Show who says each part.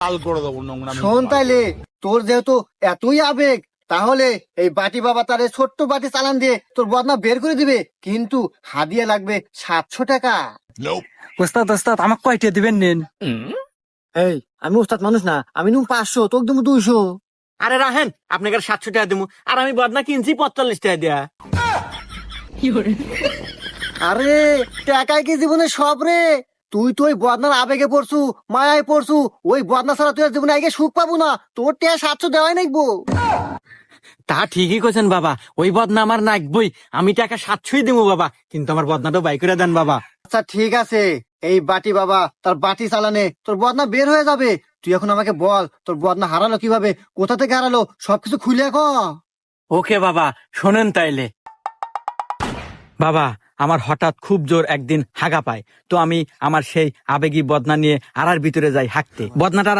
Speaker 1: লাল করে দেবো নোংরামি।
Speaker 2: শোন তাইলে, তোর যেহেতু এতই আবেগ, তাহলে এই বাটি বাবা তার এই ছোট্ট বাটি চালান দিয়ে তোর বদনা বের করে দিবে, কিন্তু হাদিয়া লাগবে 700 টাকা।
Speaker 3: ওস্তাদ ওস্তাদ আমাকে কয়টা দিবেন নেন?
Speaker 2: এই, আমি ওস্তাদ মানুষ না, আমি নুম 500, তোকে দেবো 200।
Speaker 4: আরে রাহেন, আপনাকে 700 টাকা দিবো, আর আমি বদনা কিনছি 45 টাকা দিয়া।
Speaker 2: আরে টাকায় কি জীবনে সব রে? তুই তো ওই বদনার আবেগে পড়ছু, মায়ায় পড়ছু। ওই বদনা ছাড়া তুই আর জীবনে আগে সুখ পাবো না। তোর টাকা 700 দেওয়াই নাকবো।
Speaker 4: তা ঠিকই কইছেন বাবা, ওই বদনা আমার নাকবই। আমি টাকা 700ই দিব বাবা, কিন্তু আমার বদনাটা বাই করে দেন বাবা।
Speaker 2: আচ্ছা ঠিক আছে, এই বাটি বাবা তার বাটি চালানে তোর বদনা বের হয়ে যাবে। তুই এখন আমাকে বল, তোর বদনা হারালো কিভাবে, কোথা থেকে হারালো, সবকিছু খুলে ক।
Speaker 4: ওকে বাবা, শোনেন তাইলে। বাবা, আমার হঠাৎ খুব জোর একদিন হাগা পায়, তো আমি আমার সেই আবেগী বদনা নিয়ে আড়ার ভিতরে যাই হাঁকতে। বদনাটা